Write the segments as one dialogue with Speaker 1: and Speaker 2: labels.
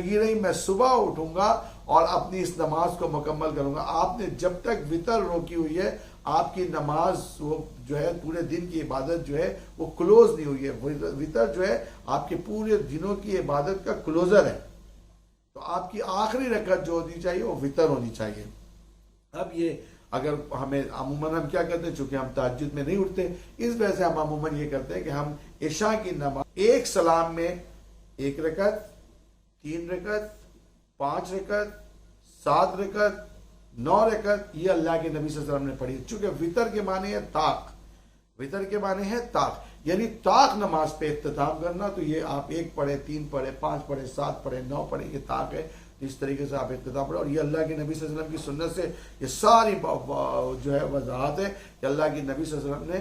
Speaker 1: نہیں میں صبح اٹھوں گا اور اپنی اس نماز کو مکمل کروں گا. آپ نے جب تک وطر روکی ہوئی ہے آپ کی نماز وہ جو ہے پورے دن کی عبادت جو ہے وہ کلوز نہیں ہوئی ہے. وطر جو ہے آپ کے پورے دنوں کی عبادت کا کلوزر ہے. تو آپ کی آخری رکعت جو ہونی چاہیے وہ وطر ہونی چاہیے. اب یہ اگر ہمیں عموماً ہم کیا کرتے ہیں چونکہ ہم تہجد میں نہیں اٹھتے اس وجہ سے ہم عموماً یہ کرتے ہیں کہ ہم عشاء کی نماز ایک سلام میں 1 رکعت 3 رکعت 5 رکعت 7 رکعت 9 رکعت یہ اللہ کے نبی صلی اللہ علیہ وسلم نے پڑھی. چونکہ وطر کے معنی ہے طاق. وطر کے معنی ہے طاق یعنی طاق نماز پہ اختتام کرنا. تو یہ آپ 1 پڑھے 3 پڑھے 5 پڑھے 7 پڑھے 9 پڑھے یہ طاق ہے. اس طریقے سے آپ اختتام پڑھے. اور یہ اللہ کے نبی صلی اللہ علیہ وسلم کی سنت سے یہ ساری جو ہے وضاحت ہے کہ اللہ کے نبی صلی اللہ علیہ وسلم نے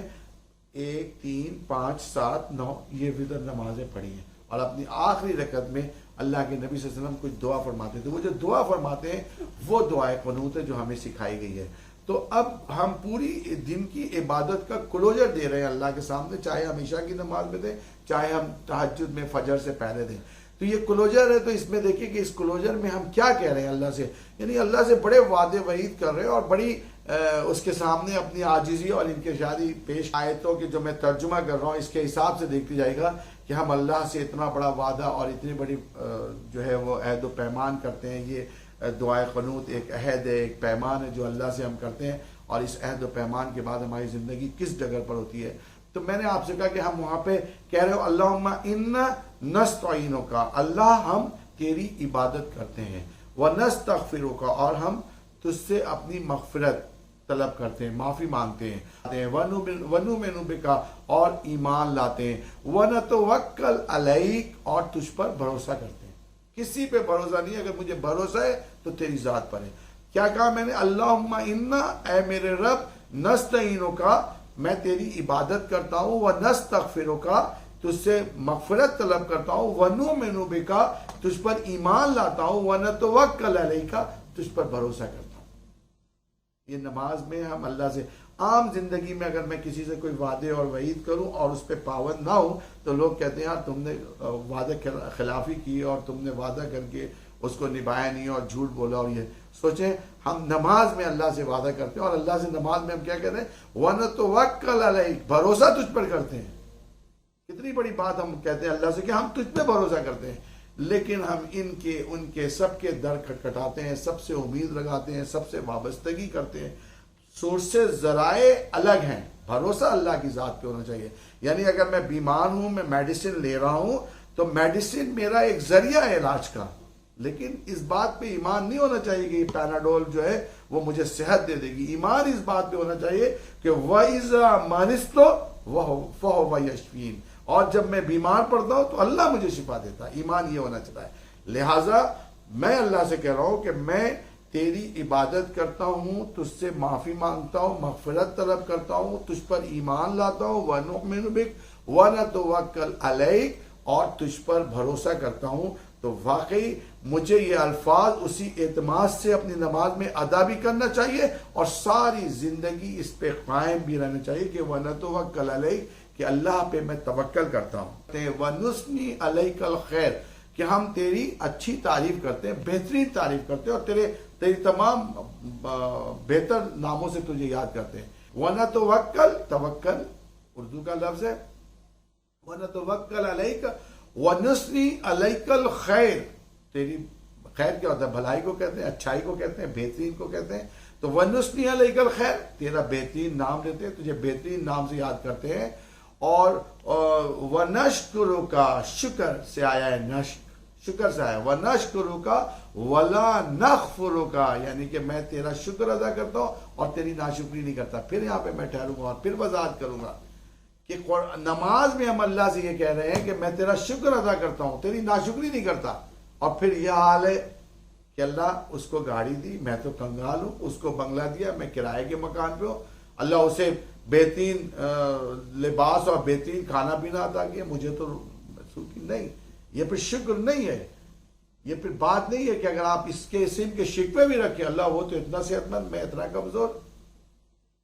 Speaker 1: 1 3 5 7 9 یہ وطر نمازیں پڑھی ہیں. اور اپنی آخری رکعت میں اللہ کے نبی صلی اللہ علیہ وسلم کچھ دعا فرماتے تھے. وہ جو دعا فرماتے ہیں وہ دعائے قنوت ہے جو ہمیں سکھائی گئی ہے. تو اب ہم پوری دن کی عبادت کا کلوجر دے رہے ہیں اللہ کے سامنے, چاہے ہم عشاء کی نماز میں دیں چاہے ہم تہجد میں فجر سے پہلے دیں. تو یہ کلوجر ہے. تو اس میں دیکھیں کہ اس کلوجر میں ہم کیا کہہ رہے ہیں اللہ سے, یعنی اللہ سے بڑے وعدے وعید کر رہے ہیں اور بڑی اس کے سامنے اپنی عاجزی اور انکساری پیش. آیتوں کے جو میں ترجمہ کر رہا ہوں اس کے حساب سے دیکھتے جائے گا کہ ہم اللہ سے اتنا بڑا وعدہ اور اتنی بڑی جو ہے وہ عہد و پیمان کرتے ہیں. یہ دعائے قنوت ایک عہد ہے, ایک پیمان ہے جو اللہ سے ہم کرتے ہیں. اور اس عہد و پیمان کے بعد ہماری زندگی کس جگہ پر ہوتی ہے. تو میں نے آپ سے کہا کہ ہم وہاں پہ کہہ رہے ہو اللہم انا نستعینک, اللہ ہم تیری عبادت کرتے ہیں, ونستغفرک, اور ہم تجھ سے اپنی مغفرت طلب کرتے ہیں, معافی مانگتے ہیں, ونؤمن بک, اور ایمان لاتے ہیں, ونتوکل علیک, اور تجھ پر بھروسہ کرتے ہیں. کسی پہ بھروسہ نہیں, اگر مجھے بھروسہ ہے تو تیری ذات پر ہے. کیا کہا میں نے, اللہم انا, اے میرے رب, نستعینک, میں تیری عبادت کرتا ہوں, ونستغفرک, تجھ سے مغفرت طلب کرتا ہوں, ونؤمن بک, تجھ پر ایمان لاتا ہوں, ونتوکل علیک, تجھ پر بھروسہ کرتا ہوں. یہ نماز میں ہم اللہ سے عام زندگی میں اگر میں کسی سے کوئی وعدے اور وعید کروں اور اس پہ پابند نہ ہوں تو لوگ کہتے ہیں یار تم نے وعدے خلافی کی اور تم نے وعدہ کر کے اس کو نبھایا نہیں اور جھوٹ بولا. اور یہ سوچیں ہم نماز میں اللہ سے وعدہ کرتے ہیں اور اللہ سے نماز میں ہم کیا کہتے ہیں, وَنَتَوَكَّلْ عَلَيْكَ, بھروسہ تجھ پر کرتے ہیں. کتنی بڑی بات ہم کہتے ہیں اللہ سے کہ ہم تجھ پہ بھروسہ کرتے ہیں, لیکن ہم ان کے سب کے در کھٹکھٹاتے ہیں, سب سے امید لگاتے ہیں, سب سے وابستگی کرتے ہیں. سورسز ذرائع الگ ہیں, بھروسہ اللہ کی ذات پہ ہونا چاہیے. یعنی اگر میں بیمار ہوں, میں میڈیسن لے رہا ہوں تو میڈیسن میرا ایک ذریعہ ہے علاج کا, لیکن اس بات پہ ایمان نہیں ہونا چاہیے کہ پیناڈول جو ہے وہ مجھے صحت دے دے گی. ایمان اس بات پہ ہونا چاہیے کہ وَإِذَا مَرِضْتُ فَهُوَ يَشْفِينِ, اور جب میں بیمار پڑتا ہوں تو اللہ مجھے شفا دیتا ہے. ایمان یہ ہونا چاہیے. لہٰذا میں اللہ سے کہہ رہا ہوں کہ میں تیری عبادت کرتا ہوں, تجھ سے معافی مانگتا ہوں, مغفرت طلب کرتا ہوں, تجھ پر ایمان لاتا ہوں, وَنُؤْمِنُ بِكَ وَنَتَوَكَّلْ عَلَيْكَ, اور تجھ پر بھروسہ کرتا ہوں. تو واقعی مجھے یہ الفاظ اسی اعتماد سے اپنی نماز میں ادا بھی کرنا چاہیے اور ساری زندگی اس پہ قائم بھی رہنا چاہیے کہ وَنَتَوَكَّلْ عَلَيْكَ, کہ اللہ پہ میں توکل کرتا ہوں. وَنُثْنِي عَلَيْكَ الْخَيْرَ, کہ ہم تیری اچھی تعریف کرتے ہیں, بہترین تعریف کرتے ہیں اور تیری تمام بہتر ناموں سے تجھے یاد کرتے ہیں. وَنَتَوَكَّلْ, توکل اردو کا لفظ ہے, وَنَتَوَكَّلْ عَلَيْكَ وَنُثْنِي عَلَيْكَ الْخَيْرَ, تیری خیر کیا ہوتا ہے, بھلائی کو کہتے ہیں, اچھائی کو کہتے ہیں, بہترین کو کہتے ہیں. تو وَنُثْنِي عَلَيْكَ الْخَيْرَ, تیرا بہترین نام دیتے ہیں, تجھے بہترین نام سے یاد کرتے ہیں. اور وَنَشْكُرُكَ, شکر سے آیا ہے, نشک شکر سے آیا, وَنَشْكُرُكَ وَلَا نَغْفُرُكَ, یعنی کہ میں تیرا شکر ادا کرتا ہوں اور تیری ناشکری نہیں کرتا. پھر یہاں پہ میں ٹھہروں گا اور پھر وضاحت کروں گا کہ نماز میں ہم اللہ سے یہ کہہ رہے ہیں کہ میں تیرا شکر ادا کرتا ہوں, تیری ناشکری نہیں کرتا. اور پھر یہ حال ہے کہ اللہ اس کو گاڑی دی, میں تو کنگال ہوں, اس کو بنگلہ دیا, میں کرائے کے مکان پہ ہوں, اللہ اسے بہترین لباس اور بہترین کھانا پینا عطا کیا, مجھے تو نہیں. یہ پھر شکر نہیں ہے, یہ پھر بات نہیں ہے کہ اگر آپ اس کے اسم کے شکوے بھی رکھیں, اللہ وہ تو اتنا صحت مند, میں اتنا کمزور,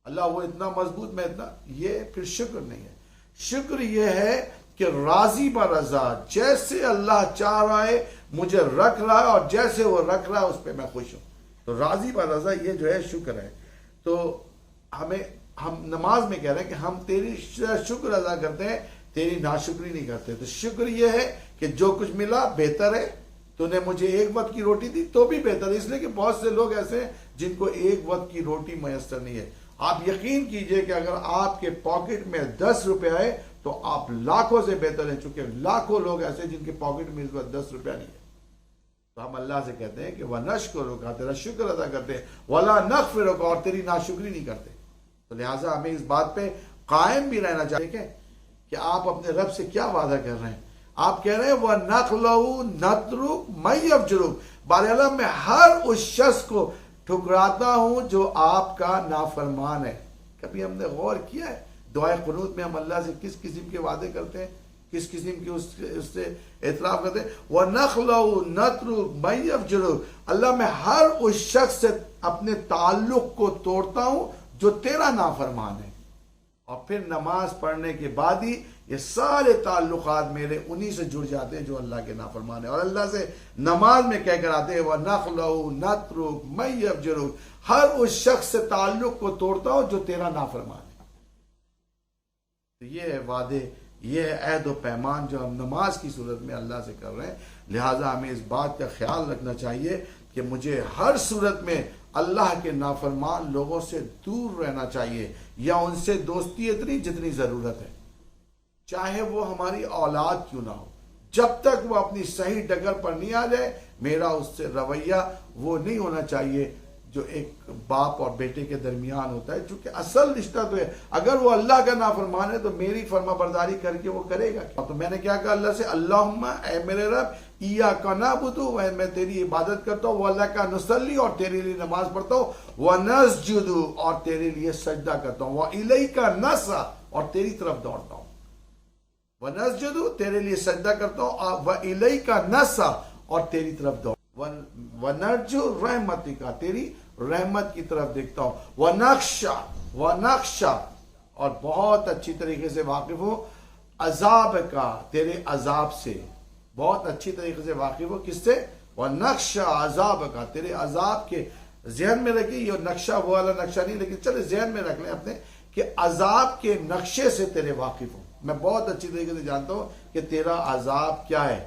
Speaker 1: اللہ وہ اتنا مضبوط, میں اتنا, یہ پھر شکر نہیں ہے. شکر یہ ہے کہ راضی برضا, جیسے اللہ چاہ رہا ہے مجھے رکھ رہا ہے اور جیسے وہ رکھ رہا ہے اس پہ میں خوش ہوں. تو راضی بر رضا یہ جو ہے شکر ہے. تو ہم نماز میں کہہ رہے ہیں کہ ہم تیری شکر ادا کرتے ہیں, تیری ناشکری نہیں کرتے. تو شکر یہ ہے کہ جو کچھ ملا بہتر ہے, تو نے مجھے ایک وقت کی روٹی دی تو بھی بہتر ہے, اس لیے کہ بہت سے لوگ ایسے ہیں جن کو ایک وقت کی روٹی میسر نہیں ہے. آپ یقین کیجئے کہ اگر آپ کے پاکٹ میں 10 روپے آئے تو آپ لاکھوں سے بہتر ہیں, چونکہ لاکھوں لوگ ایسے جن کے پاکٹ میں اس وقت 10 روپیہ نہیں ہے. تو ہم اللہ سے کہتے ہیں کہ وَنَشْكُرُكَ, تیرا شکر ادا کرتے ہیں, وَلَا نَغْفِرُكَ, اور تیری ناشکری نہیں کرتے. تو لہٰذا ہمیں اس بات پہ قائم بھی رہنا چاہیے کہ آپ اپنے رب سے کیا وعدہ کر رہے ہیں. آپ کہہ رہے ہیں وَنَخْلَوْ نَتْرُكْ مَنْ يَفْجُرُكْ, باراللہ میں ہر اس شخص کو ٹھکراتا ہوں جو آپ کا نافرمان ہے. کبھی ہم نے غور کیا ہے دعائے قنوت میں ہم اللہ سے کس قسم کے وعدے کرتے ہیں, کس قسم کی اس سے اعتراف کرتے ہیں. وَنَخْلَوْ نَتْرُكْ مَنْ يَفْجُرُكْ, اللہ میں ہر اس شخص سے اپنے تعلق کو توڑتا ہوں جو تیرا نافرمان ہے. اور پھر نماز پڑھنے کے بعد ہی یہ سارے تعلقات میرے انہی سے جڑ جاتے ہیں جو اللہ کے نافرمان ہیں. اور اللہ سے نماز میں کہہ کر آتے ہیں وَنَخْلَوْ نَتْرُكْ مَنْ يَفْجُرُكْ, ہر اس شخص سے تعلق کو توڑتا ہوں جو تیرا نافرمان ہے. تو یہ وعدے, یہ عہد و پیمان جو ہم نماز کی صورت میں اللہ سے کر رہے ہیں. لہٰذا ہمیں اس بات کا خیال رکھنا چاہیے کہ مجھے ہر صورت میں اللہ کے نافرمان لوگوں سے دور رہنا چاہیے, یا ان سے دوستی اتنی جتنی ضرورت ہے, چاہے وہ ہماری اولاد کیوں نہ ہو. جب تک وہ اپنی صحیح ڈگر پر نہیں آ جائے, میرا اس سے رویہ وہ نہیں ہونا چاہیے جو ایک باپ اور بیٹے کے درمیان ہوتا ہے, چونکہ اصل رشتہ تو ہے. اگر وہ اللہ کا نافرمان ہے تو میری فرما برداری کر کے وہ کرے گا کیا. تو میں نے کیا کہا اللہ سے, اللہم اے میرے رب, ایاک نعبد, میں تیری عبادت کرتا ہوں, وَلَکَ نُصَلِّ, اور تیرے لیے نماز پڑھتا ہوں, وَنَسْجُدُ, اور تیرے لیے سجدہ کرتا ہوں, وَإِلَيْكَ نَسْعَ, اور تیری طرف دوڑتا ہوں. وَنَسْجُدُ, تیرے لیے سجدہ کرتا ہوں, وَإِلَيْكَ نَسْعَ, اور تیری طرف دوڑتا ہوں, وَنَرْجُو رَحْمَتِكَ, تیری رحمت کی طرف دیکھتا ہوں, وَنَخْشَى, اور بہت اچھی طریقے سے واقف ہوں, عذاب کا, تیرے عذاب سے بہت اچھی طریقے سے واقف ہو. کس سے؟ وَنَخْشَى عَذَابَكَ, تیرے عذاب کے ذہن میں رکھیں. یہ نقشہ وہ والا نقشہ نہیں, لیکن چلے ذہن میں رکھ لیں اپنے کہ عذاب کے نقشے سے تیرے واقف ہوں. میں بہت اچھی طریقے سے جانتا ہوں کہ تیرا عذاب کیا ہے.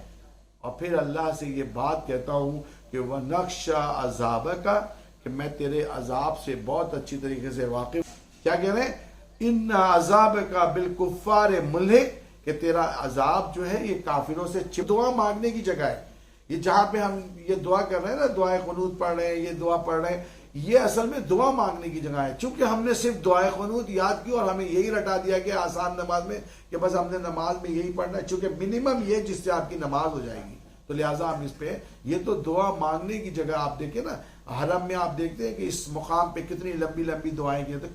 Speaker 1: اور پھر اللہ سے یہ بات کہتا ہوں کہ وَنَخْشَى عَذَابَكَ, کہ میں تیرے عذاب سے بہت اچھی طریقے سے واقف. کیا کہہ رہے ہیں؟ اِنَّ عَذَابَكَ بِالْكُفَّارِ مُلْحِقٌ, کہ تیرا عذاب جو ہے یہ کافروں سے دعا مانگنے کی جگہ ہے. یہ جہاں پہ ہم یہ دعا کر رہے ہیں نا, دعائے قنوت پڑھ رہے ہیں, یہ دعا پڑھ رہے ہیں, یہ اصل میں دعا مانگنے کی جگہ ہے. چونکہ ہم نے صرف دعائے قنوت یاد کی اور ہمیں یہی رٹا دیا کہ آسان نماز میں کہ بس ہم نے نماز میں یہی پڑھنا ہے, چونکہ منیمم یہ جس سے آپ کی نماز ہو جائے گی. تو لہٰذا ہم اس پہ, یہ تو دعا مانگنے کی جگہ. آپ دیکھیں نا حرم میں, آپ دیکھتے ہیں کہ اس مقام پہ کتنی لمبی لمبی دعائیں کی. تو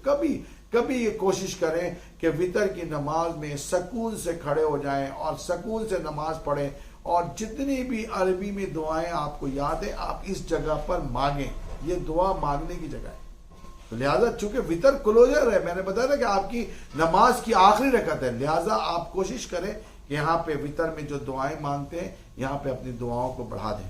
Speaker 1: کبھی یہ کوشش کریں کہ وطر کی نماز میں سکون سے کھڑے ہو جائیں اور سکون سے نماز پڑھیں, اور جتنی بھی عربی میں دعائیں آپ کو یاد ہیں آپ اس جگہ پر مانگیں. یہ دعا مانگنے کی جگہ ہے. تو لہٰذا چونکہ وطر کلوزر ہے, میں نے بتایا نا کہ آپ کی نماز کی آخری رکعت ہے, لہٰذا آپ کوشش کریں کہ یہاں پہ وطر میں جو دعائیں مانگتے ہیں یہاں پہ اپنی دعاؤں کو بڑھا دیں.